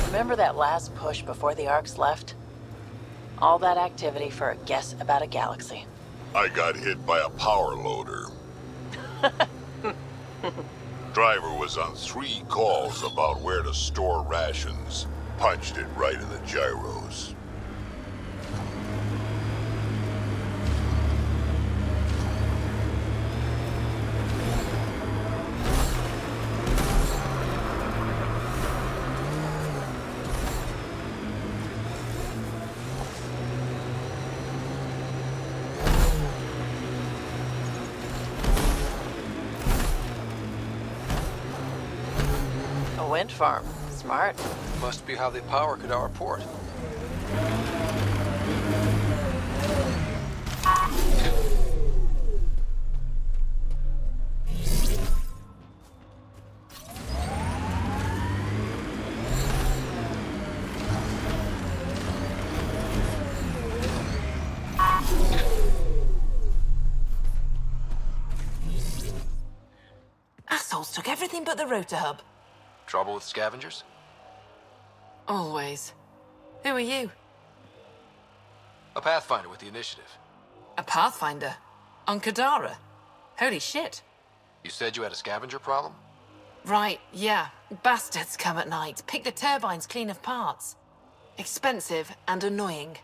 Remember that last push before the Arcs left? All that activity for a guess about a galaxy. I got hit by a power loader. Driver was on 3 calls about where to store rations. Punched it right in the gyros. Wind farm. Smart. Must be how they power Kadar port. Assholes took everything but the rotor hub. Trouble with scavengers? Always. Who are you? A Pathfinder with the initiative. A Pathfinder? On Kadara? Holy shit. You said you had a scavenger problem? Right, yeah. Bastards come at night, pick the turbines clean of parts. Expensive and annoying.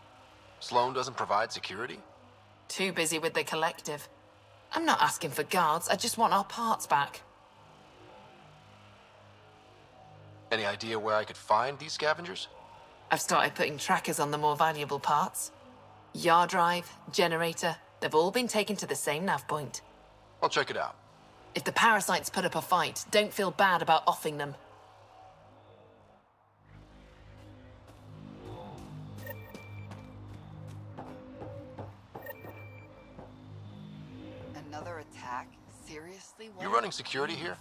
Sloan doesn't provide security? Too busy with the collective. I'm not asking for guards, I just want our parts back. Any idea where I could find these scavengers? I've started putting trackers on the more valuable parts. Yard drive, generator, they've all been taken to the same nav point. I'll check it out. If the parasites put up a fight, don't feel bad about offing them. Another attack? Seriously? You running security here?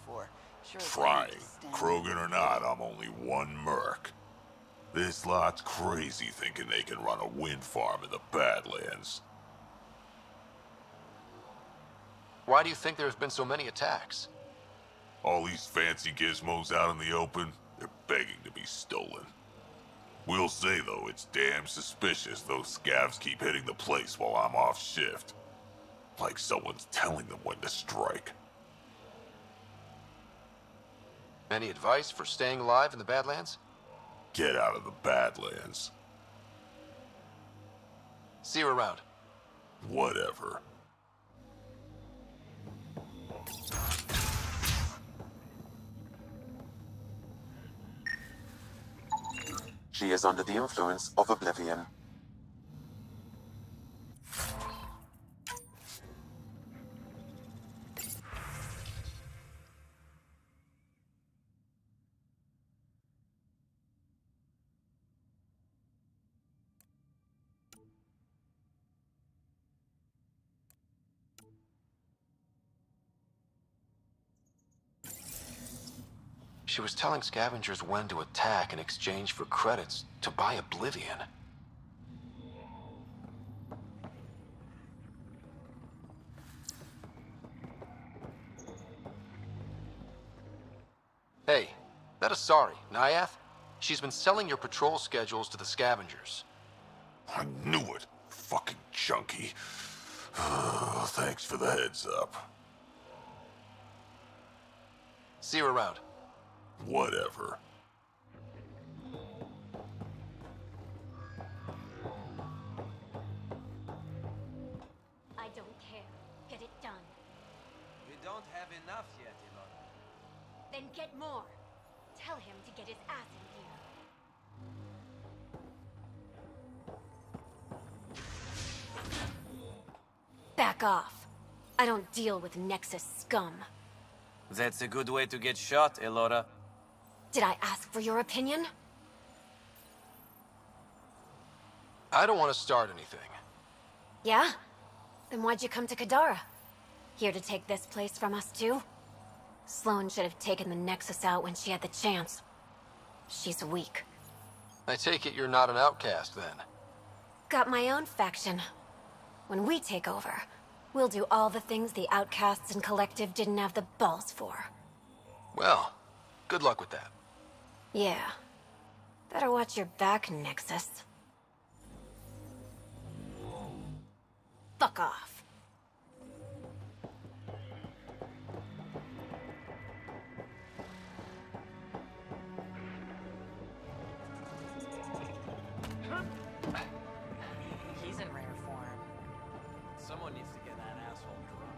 Trying. Krogan or not, I'm only one merc. This lot's crazy thinking they can run a wind farm in the Badlands. Why do you think there have been so many attacks? All these fancy gizmos out in the open, they're begging to be stolen. We'll say, though, it's damn suspicious those scavs keep hitting the place while I'm off shift. Like someone's telling them when to strike. Any advice for staying alive in the Badlands? Get out of the Badlands. See you around. Whatever. She is under the influence of oblivion. She was telling scavengers when to attack in exchange for credits to buy oblivion. Hey, that Asari, Nyath? She's been selling your patrol schedules to the scavengers. I knew it. Fucking junkie. Thanks for the heads up. See you around. Whatever. I don't care. Get it done. We don't have enough yet, Ilona. Then get more. Tell him to get his ass in gear. Back off. I don't deal with Nexus scum. That's a good way to get shot, Elora. Did I ask for your opinion? I don't want to start anything. Yeah? Then why'd you come to Kadara? Here to take this place from us too? Sloan should have taken the Nexus out when she had the chance. She's weak. I take it you're not an outcast, then? Got my own faction. When we take over, we'll do all the things the outcasts and collective didn't have the balls for. Well, good luck with that. Yeah. Better watch your back, Nexus. Fuck off. He's in rare form. Someone needs to get that asshole drunk.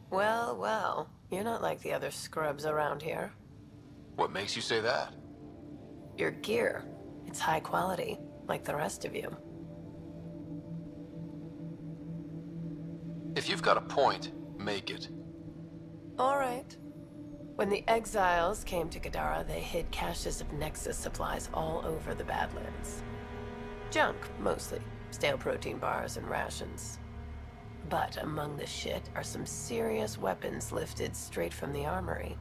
Well, well. You're not like the other scrubs around here. What makes you say that? Your gear. It's high quality, like the rest of you. If you've got a point, make it. All right. When the exiles came to Kadara, they hid caches of Nexus supplies all over the Badlands. Junk, mostly. Stale protein bars and rations. But among the shit are some serious weapons lifted straight from the armory.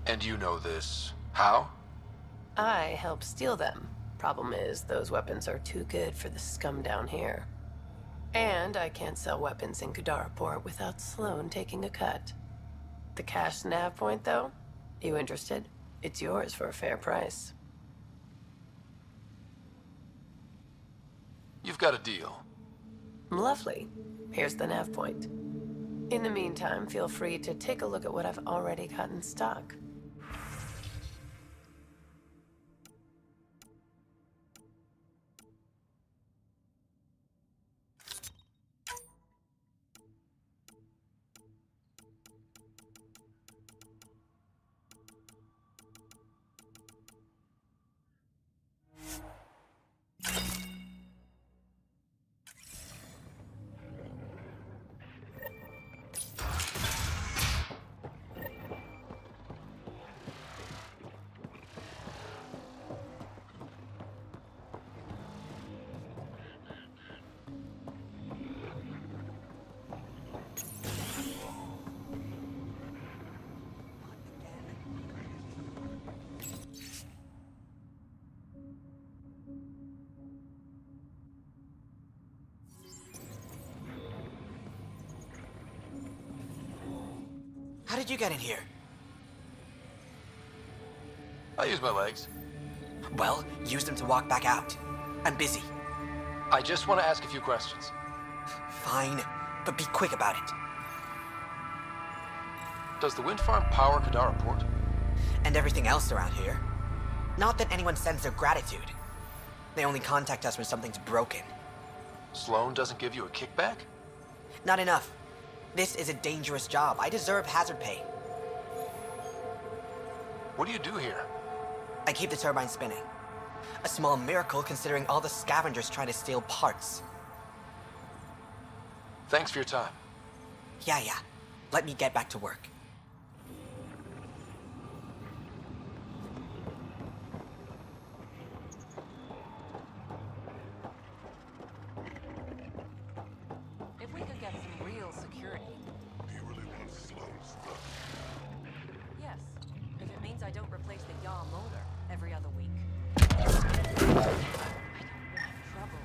And you know this. How? I helped steal them. Problem is, those weapons are too good for the scum down here. And I can't sell weapons in Kadara Port without Sloan taking a cut. The cash nav point, though? You interested? It's yours for a fair price. You've got a deal. Lovely. Here's the nav point. In the meantime, feel free to take a look at what I've already got in stock. How did you get in here? I use my legs. Well, use them to walk back out. I'm busy. I just want to ask a few questions. Fine, but be quick about it. Does the wind farm power Kadara Port? And everything else around here. Not that anyone sends their gratitude. They only contact us when something's broken. Sloan doesn't give you a kickback? Not enough. This is a dangerous job. I deserve hazard pay. What do you do here? I keep the turbine spinning. A small miracle considering all the scavengers trying to steal parts. Thanks for your time. Yeah. Let me get back to work. If we could get some real security. Do you really want slow stuff? Yes. If it means I don't replace the yaw motor every other week. I don't want trouble.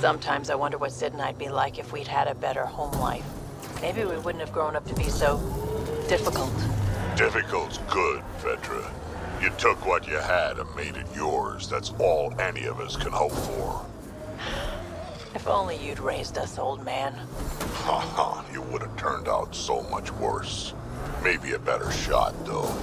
Sometimes I wonder what Sid and I'd be like if we'd had a better home life. Maybe we wouldn't have grown up to be so difficult. Difficult's good, Vetra. You took what you had and made it yours. That's all any of us can hope for. If only you'd raised us, old man. Haha, you would have turned out so much worse. Maybe a better shot, though.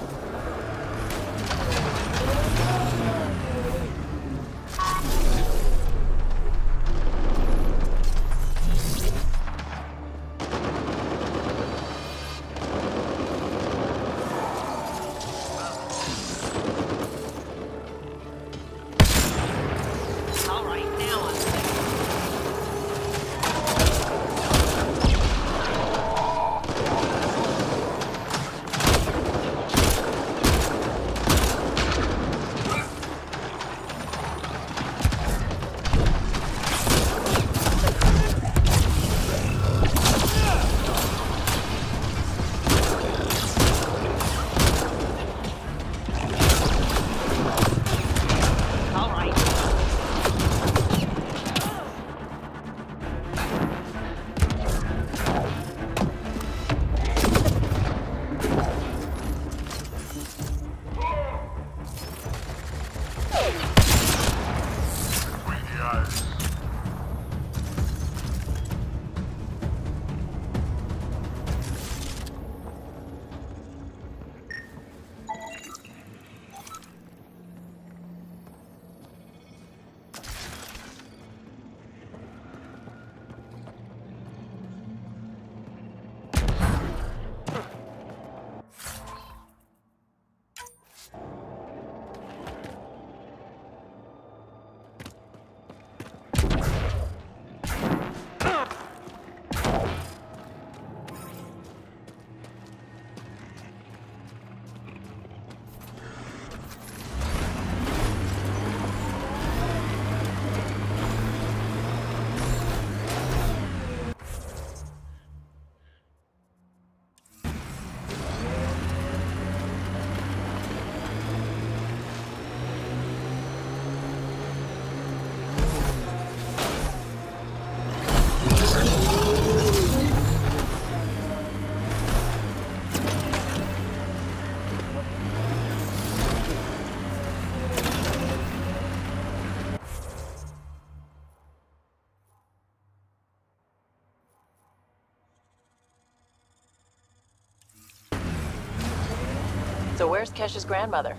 So where's Kesh's grandmother?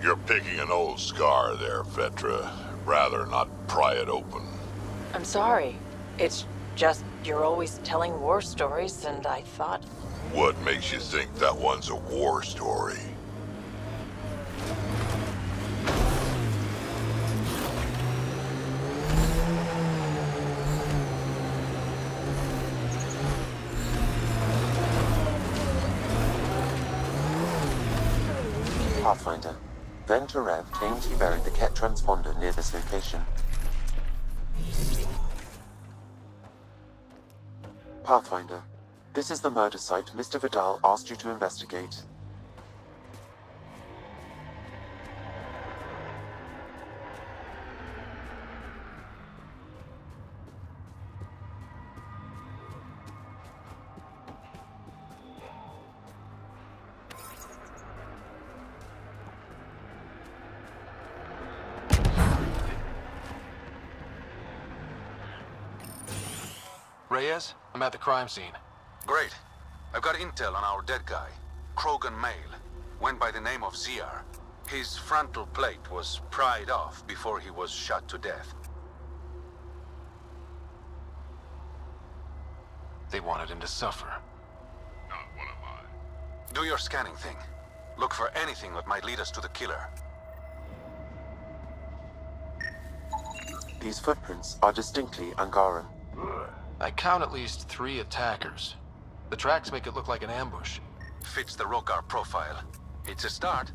You're picking an old scar there, Vetra. Rather not pry it open. I'm sorry. It's just you're always telling war stories, and I thought... What makes you think that one's a war story? Pathfinder. Then Terev claimed he buried the Ket transponder near this location. Pathfinder. This is the murder site Mr. Vidal asked you to investigate. Reyes, I'm at the crime scene. Great. I've got intel on our dead guy. Krogan male. Went by the name of ZR. His frontal plate was pried off before he was shot to death. They wanted him to suffer. Not one of mine. Do your scanning thing. Look for anything that might lead us to the killer. These footprints are distinctly Angaran. I count at least 3 attackers. The tracks make it look like an ambush. Fits the Rogar profile. It's a start.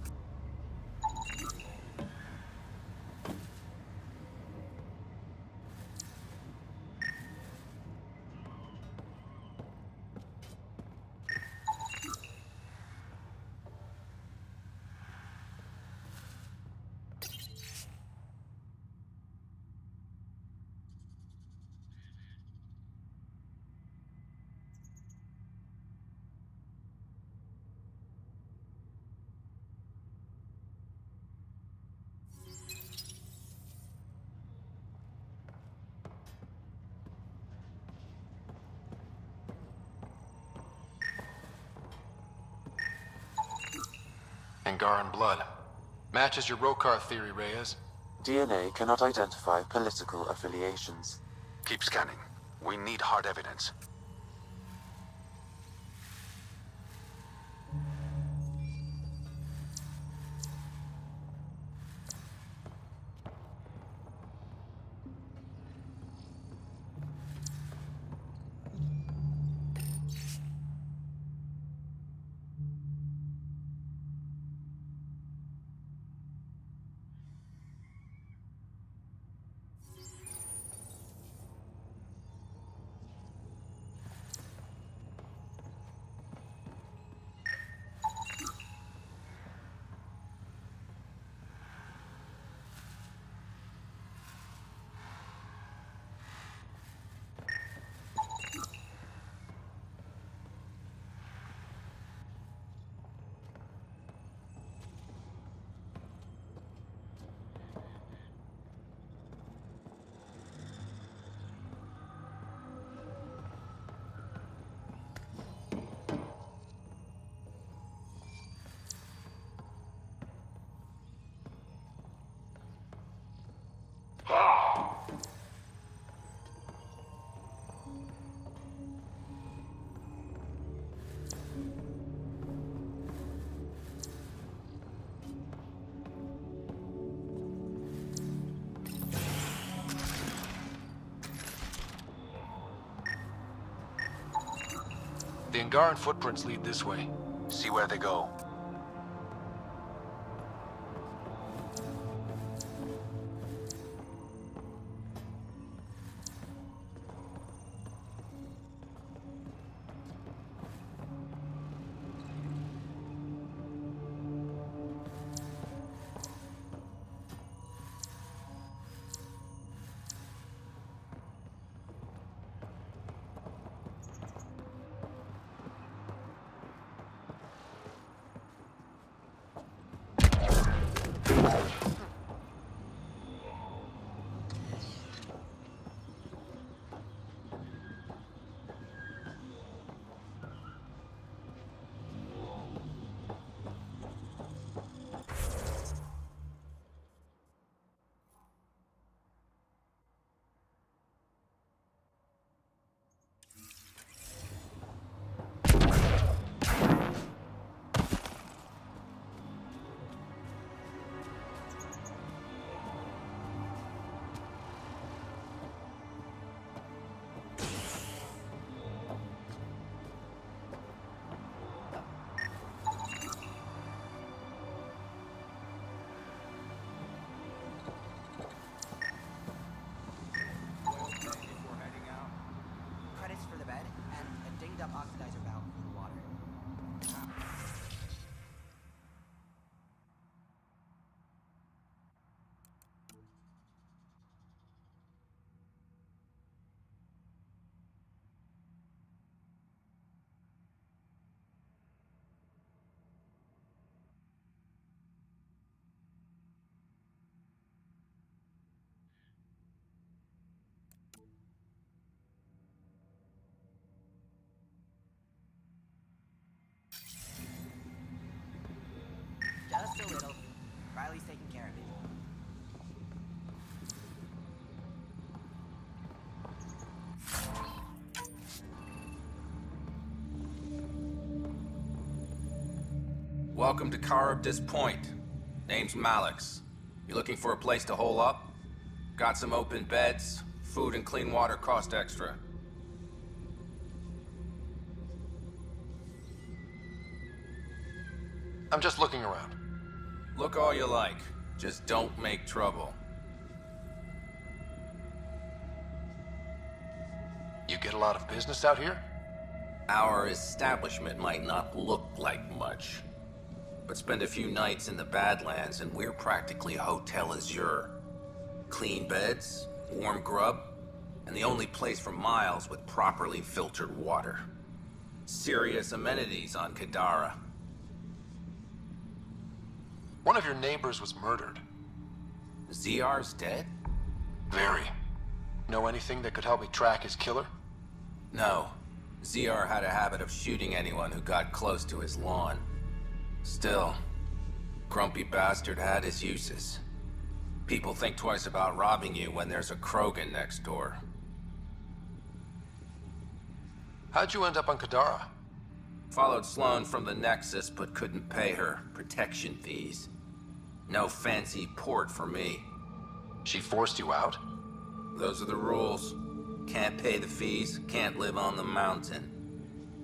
Angaran blood. Matches your Rokar theory, Reyes. DNA cannot identify political affiliations. Keep scanning. We need hard evidence. The Angaran footprints lead this way. See where they go. Oxidizer valve for the water. Just a little. Riley's taking care of it. Welcome to Caribdis Point. Name's Malix. You looking for a place to hole up? Got some open beds. Food and clean water cost extra. I'm just looking around. Look all you like. Just don't make trouble. You get a lot of business out here? Our establishment might not look like much, but spend a few nights in the Badlands and we're practically Hotel Azure. Clean beds, warm grub, and the only place for miles with properly filtered water. Serious amenities on Kadara. One of your neighbors was murdered. ZR's dead? Very. Know anything that could help me track his killer? No. ZR had a habit of shooting anyone who got close to his lawn. Still, grumpy bastard had his uses. People think twice about robbing you when there's a Krogan next door. How'd you end up on Kadara? Followed Sloane from the Nexus, but couldn't pay her protection fees. No fancy port for me. She forced you out? Those are the rules. Can't pay the fees, can't live on the mountain.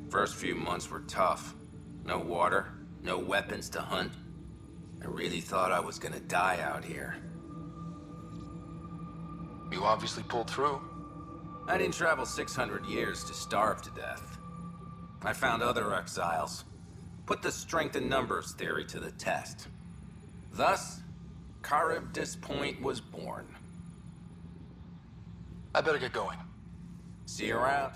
First few months were tough. No water, no weapons to hunt. I really thought I was gonna die out here. You obviously pulled through. I didn't travel 600 years to starve to death. I found other exiles. Put the strength in numbers theory to the test. Thus, Charybdis Point was born. I better get going. See you around.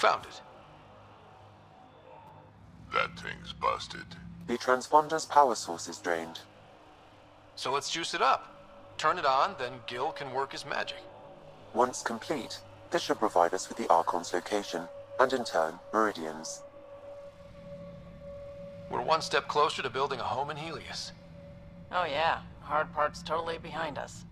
Found it. That thing's busted. The transponder's power source is drained. So let's juice it up. Turn it on, then Gil can work his magic. Once complete, this should provide us with the Archon's location, and in turn, Meridian's. We're one step closer to building a home in Helios. Oh yeah, hard part's totally behind us.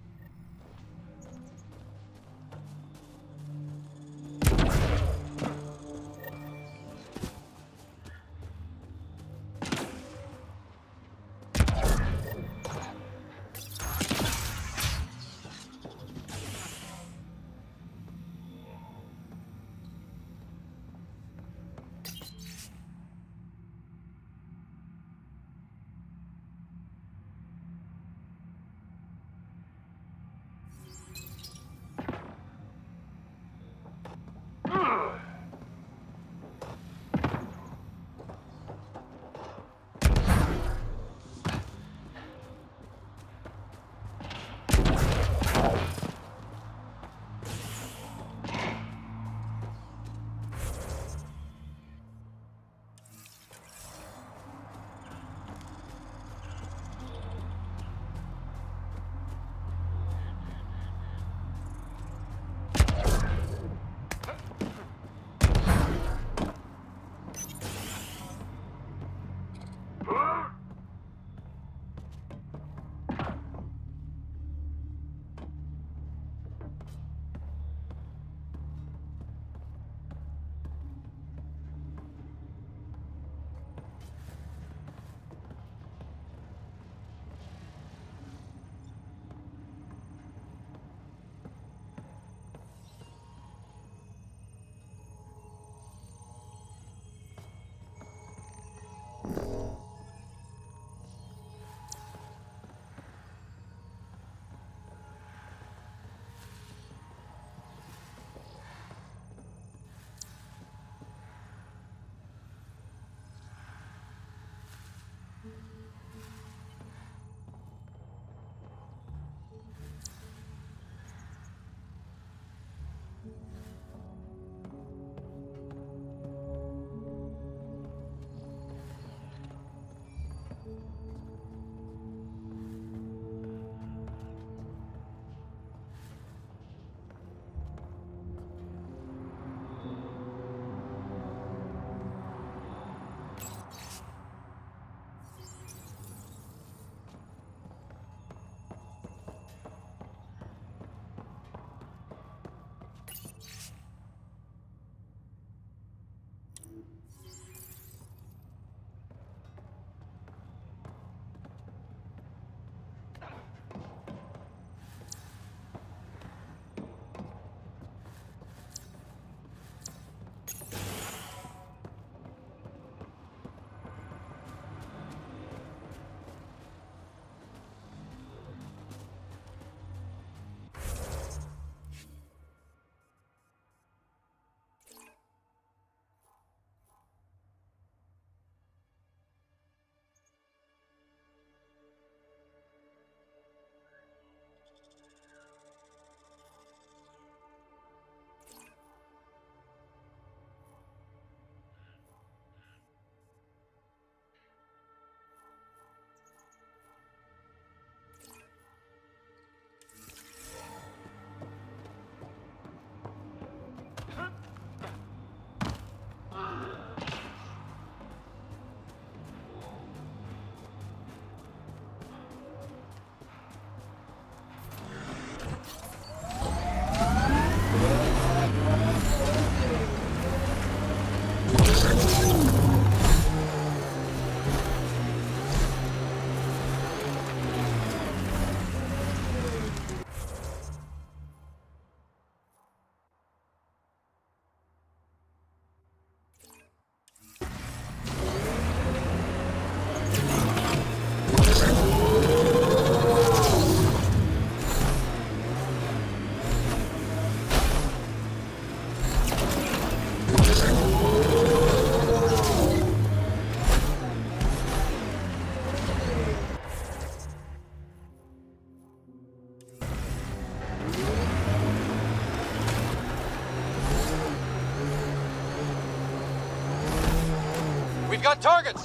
We've got targets!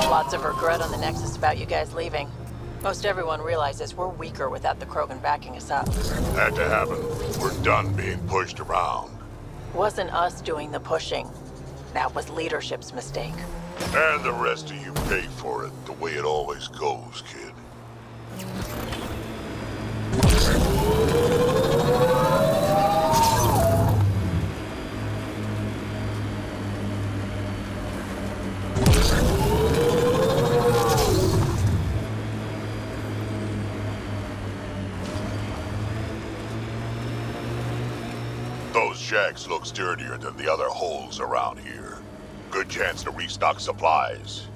Lots of regret on the Nexus about you guys leaving. Most everyone realizes we're weaker without the Krogan backing us up. Had to happen. We're done being pushed around. Wasn't us doing the pushing. That was leadership's mistake. And the rest of you pay for it, the way it always goes, kid. Those shacks look sturdier than the other holes around here. Good chance to restock supplies.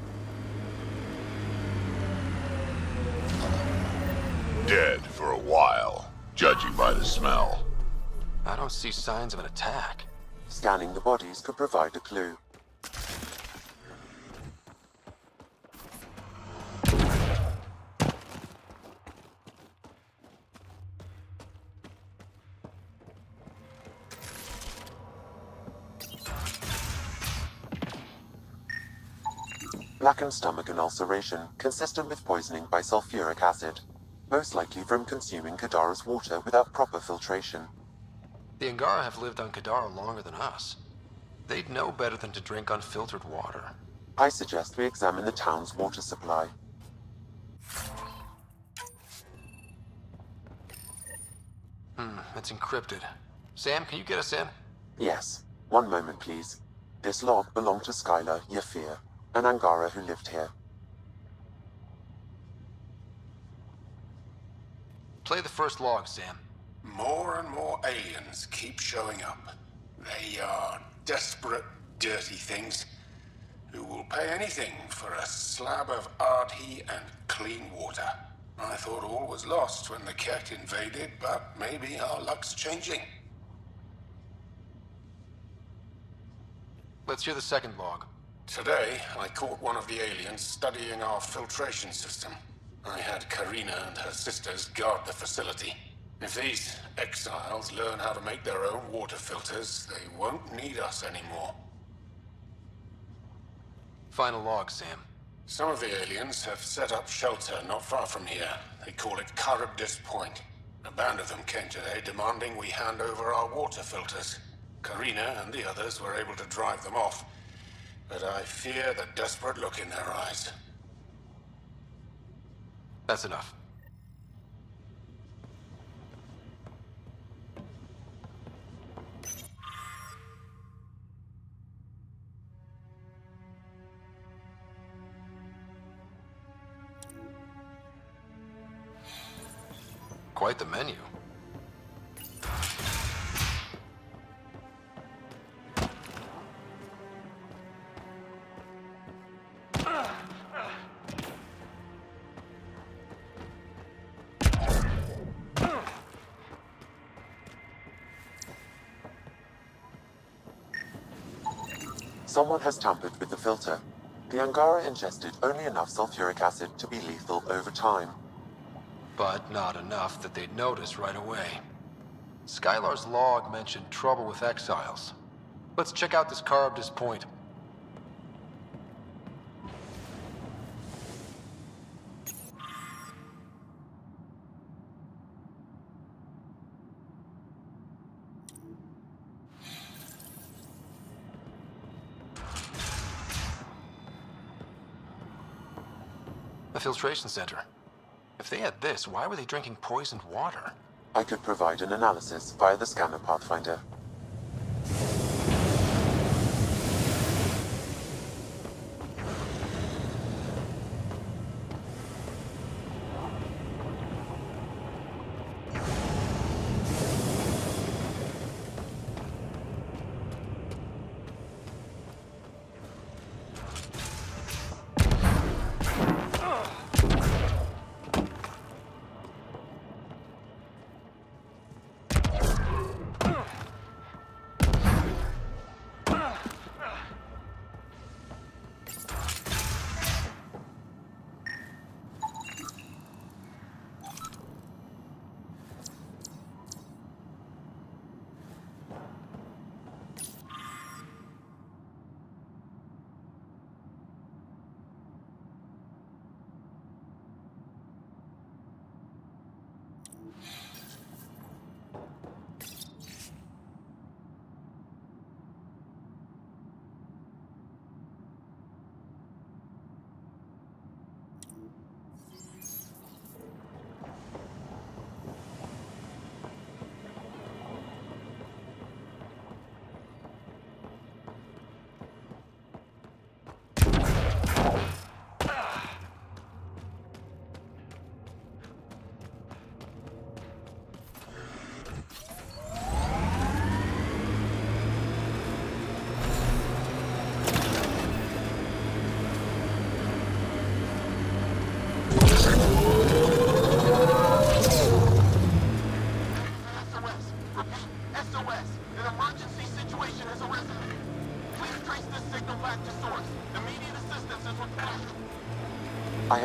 Dead for a while, judging by the smell. I don't see signs of an attack. Scanning the bodies could provide a clue. Blackened stomach and ulceration, consistent with poisoning by sulfuric acid. Most likely from consuming Kadara's water without proper filtration. The Angara have lived on Kadara longer than us. They'd know better than to drink unfiltered water. I suggest we examine the town's water supply. It's encrypted. Sam, can you get us in? Yes. One moment, please. This log belonged to Skylar Yafir, an Angara who lived here. Play the first log, Sam. More and more aliens keep showing up. They are desperate, dirty things who will pay anything for a slab of Ardhi and clean water. I thought all was lost when the Ket invaded, but maybe our luck's changing. Let's hear the second log. Today, I caught one of the aliens studying our filtration system. I had Karina and her sisters guard the facility. If these exiles learn how to make their own water filters, they won't need us anymore. Final log, Sam. Some of the aliens have set up shelter not far from here. They call it Charybdis Point. A band of them came today demanding we hand over our water filters. Karina and the others were able to drive them off, but I fear the desperate look in their eyes. That's enough. Quite the menu. Someone has tampered with the filter. The Angara ingested only enough sulfuric acid to be lethal over time. But not enough that they'd notice right away. Skylar's log mentioned trouble with exiles. Let's check out this Charybdis Point. A filtration center. If they had this, why were they drinking poisoned water? I could provide an analysis via the scanner pathfinder.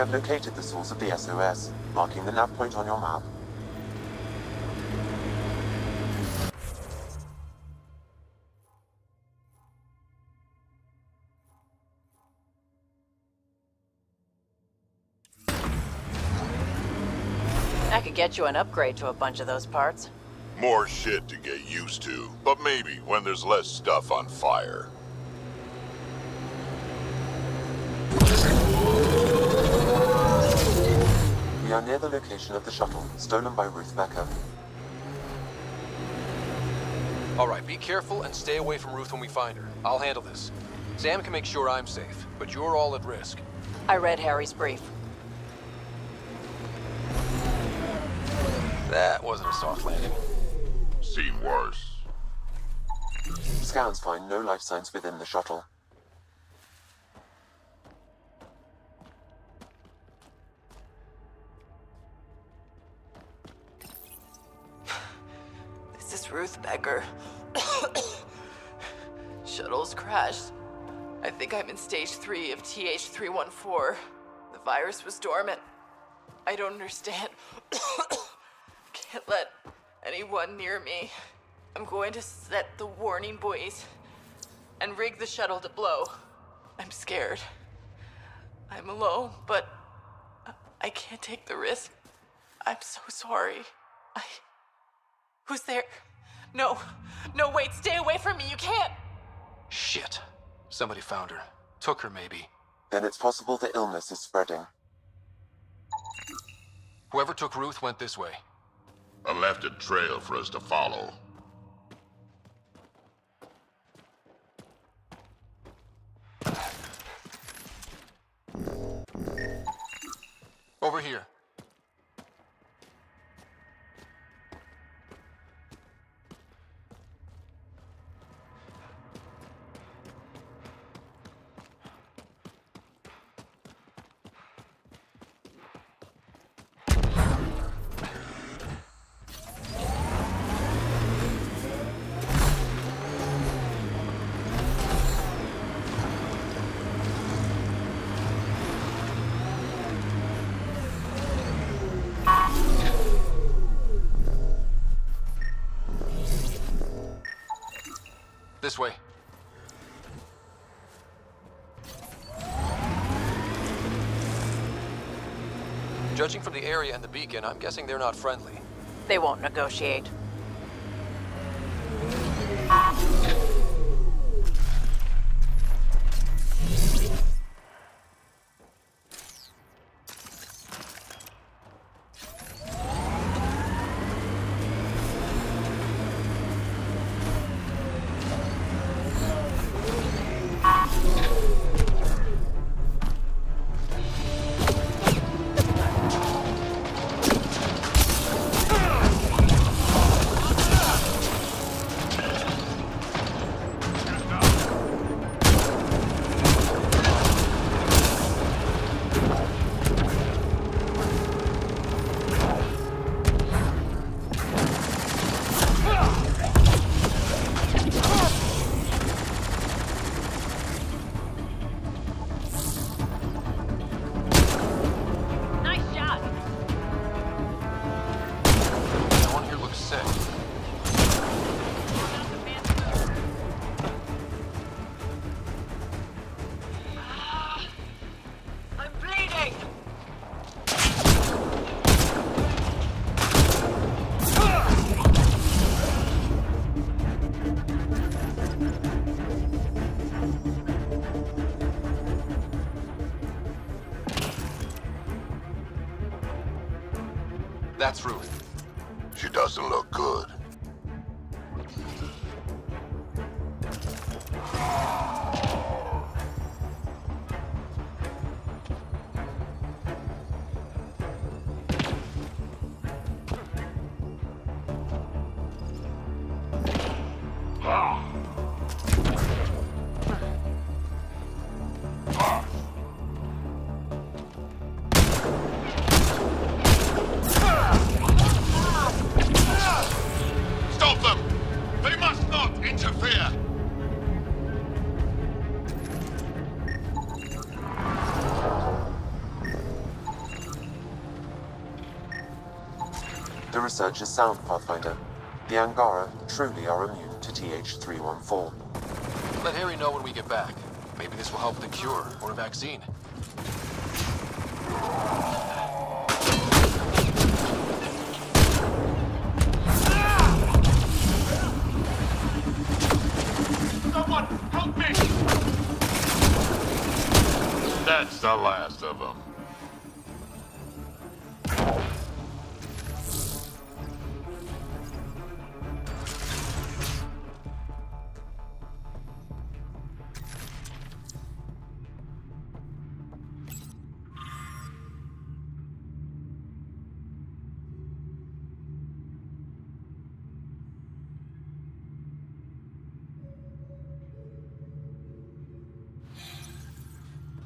have located the source of the SOS, marking the nav point on your map. I could get you an upgrade to a bunch of those parts. More shit to get used to, but maybe when there's less stuff on fire. We are near the location of the shuttle, stolen by Ruth Becker. Alright, be careful and stay away from Ruth when we find her. I'll handle this. Sam can make sure I'm safe, but you're all at risk. I read Harry's brief. That wasn't a soft landing. Seen worse. Scans find no life signs within the shuttle. This is Ruth Becker. Shuttle's crashed. I think I'm in stage 3 of TH314. The virus was dormant. I don't understand. Can't let anyone near me. I'm going to set the warning buoys and rig the shuttle to blow. I'm scared. I'm alone, but I can't take the risk. I'm so sorry. Who's there? No, wait, stay away from me, you can't! Shit. Somebody found her. Took her, maybe. Then it's possible the illness is spreading. Whoever took Ruth went this way. I left a trail for us to follow. Over here. This way. Judging from the area and the beacon, I'm guessing they're not friendly. They won't negotiate. That's Ruth. She doesn't look good. The research is sound, Pathfinder. The Angara truly are immune to TH314. Let Harry know when we get back. Maybe this will help with a cure or a vaccine. Someone, help me! That's the last of them.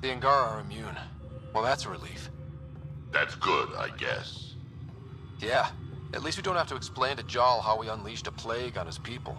The Angara are immune. Well, that's a relief. That's good, I guess. Yeah, at least we don't have to explain to Jarl how we unleashed a plague on his people.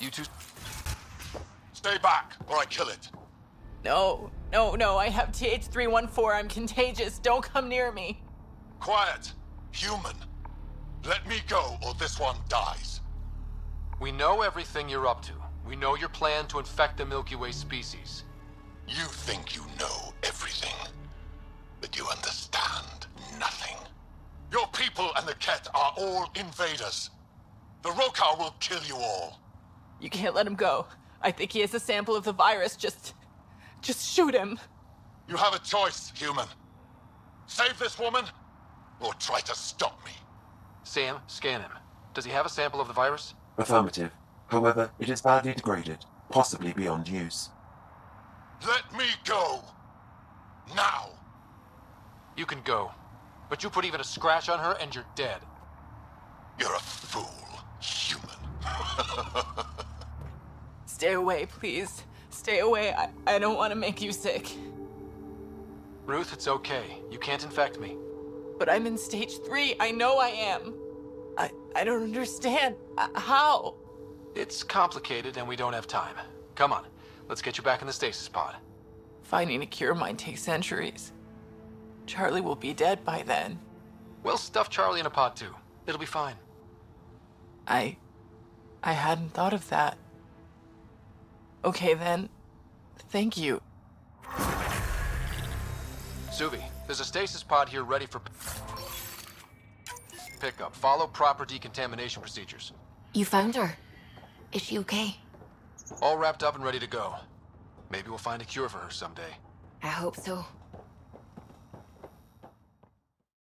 You two... Stay back, or I kill it. No, I have TH314. I'm contagious. Don't come near me. Quiet. Human. Let me go, or this one dies. We know everything you're up to. We know your plan to infect the Milky Way species. You think you know everything, but you understand nothing. Your people and the Ket are all invaders. The Rokar will kill you all. You can't let him go. I think he has a sample of the virus. Just shoot him. You have a choice, human. Save this woman, or try to stop me. Sam, scan him. Does he have a sample of the virus? Affirmative. However, it is badly degraded, possibly beyond use. Let me go. Now. You can go. But you put even a scratch on her and you're dead. You're a fool, human. Stay away, please. Stay away. I don't want to make you sick. Ruth, it's okay. You can't infect me. But I'm in stage 3. I know I am. I don't understand. How? It's complicated and we don't have time. Come on, let's get you back in the stasis pod. Finding a cure might take centuries. Charlie will be dead by then. We'll stuff Charlie in a pod too. It'll be fine. I hadn't thought of that. Okay then. Thank you. Suvi, there's a stasis pod here ready for pickup. Follow proper decontamination procedures. You found her. Is she okay? All wrapped up and ready to go. Maybe we'll find a cure for her someday. I hope so.